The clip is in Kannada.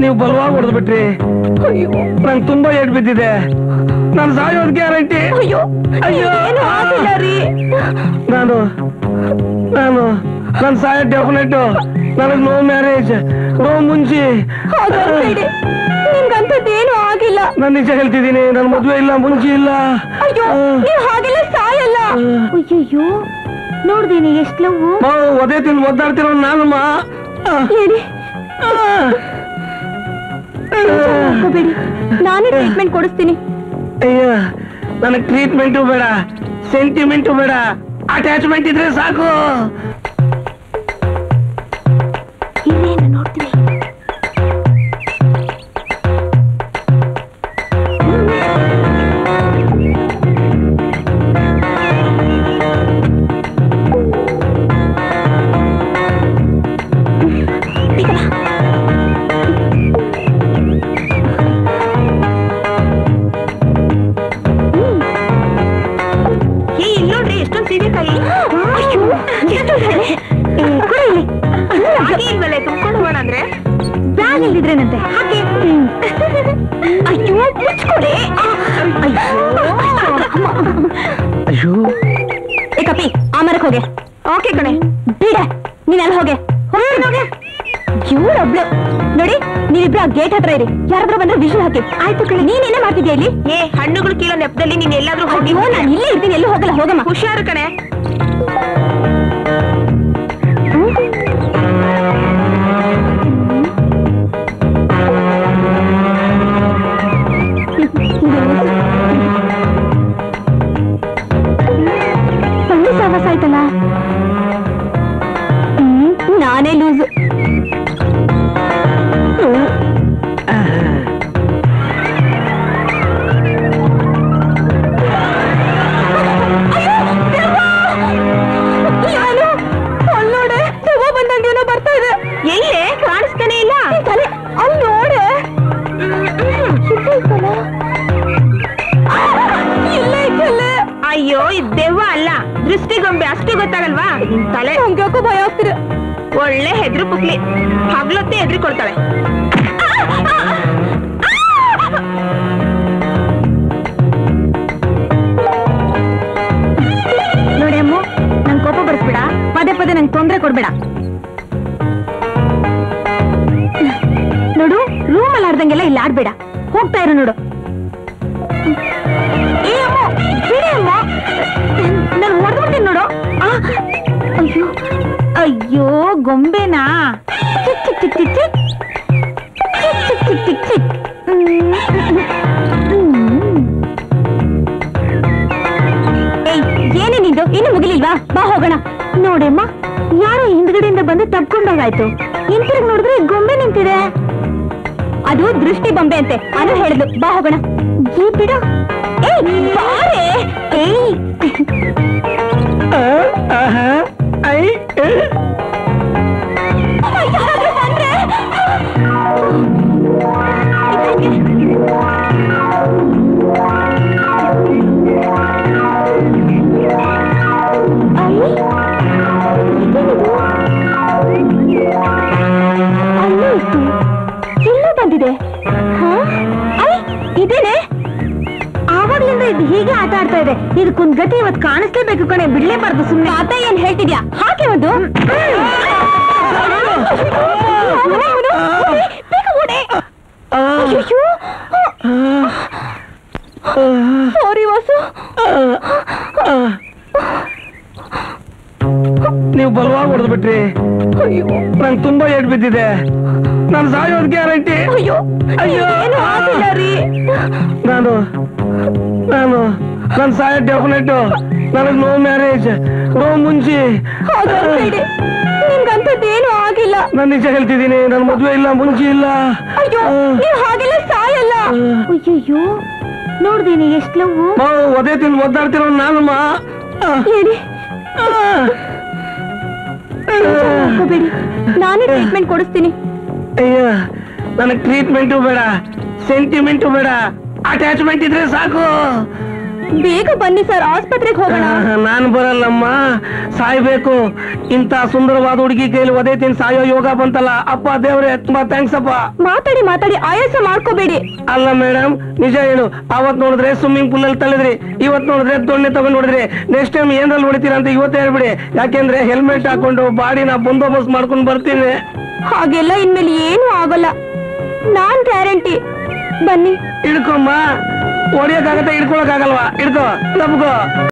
ನೀವು ಬಲವಾಗಿ ಹೊಡೆದು ಬಿಟ್ರಿ. ನಂಗೆ ತುಂಬಾ ಏಟ್ ಬಿದ್ದಿದೆ. ನಾನು ಸಾಯೋದ್ ಗ್ಯಾರಂಟಿ. ಅಯ್ಯೋ ನಾನು ಸಾಯೋ ಡೆಫಿನೆಟ್. ನನಗೆ ನೋ ಮ್ಯಾರೇಜ್, ನೋ ಮುಂಚಿ. ನಿಮ್ಗಂತದ್ದೇನು ಆಗಿಲ್ಲ. ನಾನು ನಿಜ ಹೇಳ್ತಿದ್ದೀನಿ, ನನ್ನ ಮದುವೆ ಇಲ್ಲ, ಮುಂಚಿ ಇಲ್ಲ. ಅಯ್ಯೋ ನೀವು ಹಾಗೆಲ್ಲ ಸಾಯಲ್ಲ. ಅಯ್ಯಯ್ಯೋ ನೋಡ್ದೇನೆ ಎಷ್ಟು ಲವ್ವು. ಒದೇ ತಿಂದು ಒದ್ದಾಡ್ತಿರೋ ನಾನಮ್ಮ. ಹೇಳಿ ಬೇಡಿ, ನಾನೇ ಟ್ರೀಟ್ಮೆಂಟ್ ಕೊಡಿಸ್ತೀನಿ. ಅಯ್ಯ ನನಗೆ ಟ್ರೀಟ್ಮೆಂಟು ಬೇಡ, ಸೆಂಟಿಮೆಂಟು ಬೇಡ, ಅಟ್ಯಾಚ್ಮೆಂಟ್ ಇದ್ರೆ ಸಾಕು. ಇನ್ನೇನು ನೋಡ್ತೀನಿ. ಇಲ್ದಿದ್ರೇನಂತೆ ಹಾಗೆ. ಅಯ್ಯೋ ಮುಚ್ಕೊಡಿ. ಅಯ್ಯೋ ಏ ಕಪಿ ಆ ಮರಕ್ಕೆ ಹೋಗೆ. ಓಕೆ ಕಣೆ ಬಿಡ, ನೀನ್ ಅಲ್ಲಿ ಹೋಗೆ. ಹೋಗೆ ಇವ್ರೊಬ್ಳು ನೋಡಿ, ನೀವಿಬ್ರು ಆ ಗೇಟ್ ಹತ್ರ ಇರಿ. ಯಾರಾದ್ರೂ ಬಂದ್ರೆ ವಿಷಲ್ ಹಾಕಿ. ಆಯ್ತು ಕಣೆ. ನೀನೇನೇ ಮಾಡ್ತಿದ್ಯಾ ಇಲ್ಲಿ? ಹಣ್ಣುಗಳು ಕೀಳೋ ನೆಪದಲ್ಲಿ ನೀನ್ ಎಲ್ಲಾದ್ರೂ ಹೋಗಿ. ನಾನು ಇಲ್ಲೇ ಇರ್ತೀನಿ, ಎಲ್ಲೂ ಹೋಗಲ್ಲ. ಹೋಗಮ್ಮ. ಹುಷಾರು ಕಣೆ. ಒಳ್ಳೆ ಸಾವಾಸ ಆಯ್ತಲ್ಲ. ನಾನೇ ಲೂಸು. ಅಲ್ಲೋಡೆ ದೆವ್ವ ಬಂದಂಗೇನೋ ಬರ್ತಾ ಇದೆ. ಎಲ್ಲೇ ಕಾಣಿಸ್ತಾನೆ ಇಲ್ಲ. ತಲೆ ಅಲ್ಲಿ ನೋಡೆ. ಅಯ್ಯೋ ಇದು ದೆವ್ವ ಅಲ್ಲ, ದೃಷ್ಟಿಗೊಂಬೆ. ಅಷ್ಟೇ ಗೊತ್ತಾಗಲ್ವಾ ನಿನ್ ತಲೆ? ಹಂಗ್ಯಾಕೋ ಭಯ ಆಗ್ತಿರ. ಒಳ್ಳೆ ಹೆದ್ರು ಪುಕ್ಲಿ, ಹಗ್ಲೊತ್ತೆ ಹೆದ್ರಿ ಕೊಡ್ತಾಳೆ. ನೋಡಿ ಅಮ್ಮ, ನನ್ ಕೋಪ ಬರ್ಸ್ಬೇಡ. ಪದೇ ಪದೇ ನಂಗೆ ತೊಂದರೆ ಕೊಡ್ಬೇಡ. ನೋಡು, ರೂಮಲ್ಲಿ ಆಡ್ದಂಗೆಲ್ಲ ಇಲ್ಲಿ ಆಡ್ಬೇಡ. ಹೋಗ್ತಾ ಇರು ನೋಡು. ನಾನು ಹೊಡೆದ್ಬಿಡ್ತೀನಿ ನೋಡು. ಅಯ್ಯೋ ಅಯ್ಯೋ ಗೊಂಬೆನಾ? ಚಿಕ್ ಚಿಕ್ ಚಿಕ್ ಚಿಕ್ ಚಿಕ್ ಚಿಕ್ ಚಿಕ್ ಚಿಕ್ ಚಿಕ್ ಚಿಕ್. ಏನೇ ನಿಂದು? ಇನ್ನು ಮುಗಿಲಿಲ್ವಾ? ಬಾ ಹೋಗೋಣ. ನೋಡಮ್ಮ, ಯಾರೋ ಹಿಂದ್ಗಡೆಯಿಂದ ಬಂದು ತಪ್ಕೊಂಡಾಗಾಯ್ತು. ಹಿಂತಿರುಗಿ ನೋಡಿದ್ರೆ ಗೊಂಬೆ ನಿಂತಿದೆ. ಅದು ದೃಷ್ಟಿ ಬೊಂಬೆ ಅಂತೆ. ಅನು ಹೇಳಿದ್ಲು. ಬಾ ಹೋಗೋಣ. ಜೀ ಬಿಡು. ಇಲ್ಲ ಬಂದಿದೆ. ಇದೇನೆ ಆವಾಗ್ಲಿಂದ ಇದು ಹೀಗೆ ಆಟ ಆಡ್ತಾ ಇದೆ. ಇದಕ್ಕೊಂದ್ ಗತಿ ಇವತ್ತು ಕಾಣಿಸ್ಲೇಬೇಕು ಕಣೆ. ಬಿಡ್ಲೇಬಾರ್ದು. ಸುಮ್ಮನೆ ಆತ ಏನ್ ಹೇಳ್ತಿದ್ಯಾ? ಹಾಗೆ ಒಂದು ಸಾರಿ ವಾಸು. ನೀವು ಬಲವಾಗಿ ಹೊಡೆದು ಬಿಟ್ರಿ. ನಂಗೆ ತುಂಬಾ ಏಟ್ ಬಿದ್ದಿದೆ. ನಾನು ಸಾಯೋದ್ ಗ್ಯಾರಂಟಿ. ಅಯ್ಯೋ ನಾನು ಸಾಯೋ ಡೆಫಿನೆಟ್. ನನಗೆ ನೋ ಮ್ಯಾರೇಜ್, ನೋ ಮುಂಚಿ. ನಿಮ್ಗಂತದ್ದೇನು ಆಗಿಲ್ಲ. ನಾನು ನಿಜ ಹೇಳ್ತಿದ್ದೀನಿ, ನನ್ನ ಮದುವೆ ಇಲ್ಲ, ಮುಂಚಿ ಇಲ್ಲ. ಅಯ್ಯೋ ನೀವು ಹಾಗೆಲ್ಲ ಸಾಯಲ್ಲ. ಅಯ್ಯಯ್ಯೋ ನೋಡ್ದೇನೆ ಎಷ್ಟು ಲವ್ವು. ಒದೇ ತಿಂದು ಒದ್ದಾಡ್ತಿರೋ ನಾನಮ್ಮ. ಹೇಳಿ ಬೇಡಿ, ನಾನೇ ಟ್ರೀಟ್ಮೆಂಟ್ ಕೊಡಿಸ್ತೀನಿ. ಅಯ್ಯ ನನಗೆ ಟ್ರೀಟ್ಮೆಂಟು ಬೇಡ, ಸೆಂಟಿಮೆಂಟ್ ಬೇಡ, ಅಟ್ಯಾಚ್ಮೆಂಟ್ ಇದ್ರೆ ಸಾಕು. ಬೇಗ ಬನ್ನಿ ಸರ್, ಆಸ್ಪತ್ರೆಗೆ ಹೋಗೋಣ. ನಾನು ಬರಲ್ಲಮ್ಮ, ಸಾಯ್ಬೇಕು. ಇಂತ ಸುಂದರವಾದ ಹುಡುಗಿ ಕೈಲಿ ಒದೇ ತಿನ್ ಸಾಯೋ ಯೋಗ ಬಂತಲ್ಲ. ಅಪ್ಪ ದೇವ್ರೆ, ತುಂಬಾ ಥ್ಯಾಂಕ್ಸ್ ಅಪ್ಪ. ಮಾತಾಡಿ ಮಾತಾಡಿ ಆಯಾಸ ಮಾಡ್ಕೋಬೇಡಿ. ಅಲ್ಲ ಮೇಡಮ್, ನಿಜ ಹೇಳು, ಅವತ್ ನೋಡಿದ್ರೆ ಸ್ವಿಮ್ಮಿಂಗ್ ಪೂಲ್ ಅಲ್ಲಿ ತಳ್ಳಿದ್ರಿ, ಇವತ್ ನೋಡಿದ್ರೆ ದೊಣ್ಣೆ ತಗೊಂಡ್ ನೋಡಿದ್ರಿ. ನೆಕ್ಸ್ಟ್ ಟೈಮ್ ಏನ್ರಲ್ಲಿ ಹೊಡಿತೀರಾ ಅಂತ ಇವತ್ತೇ ಹೇಳ್ಬಿಡಿ. ಯಾಕೆಂದ್ರೆ ಹೆಲ್ಮೆಟ್ ಹಾಕೊಂಡು ಬಾಡಿನ ಬಂದೋಬಸ್ತ್ ಮಾಡ್ಕೊಂಡು ಬರ್ತೀನಿ. ಹಾಗೆಲ್ಲ ಇನ್ಮೇಲೆ ಏನು ಆಗಲ್ಲ, ನಾನ್ ಗ್ಯಾರಂಟಿ. ಬನ್ನಿ. ಹಿಡ್ಕೊಮ್ಮ, ಹೊಡಿಯಕ್ಕಾಗತ್ತೆ, ಹಿಡ್ಕೊಳಕ್ಕಾಗಲ್ವಾ? ಹಿಡ್ಕೋ, ತಪ್ಕೋ.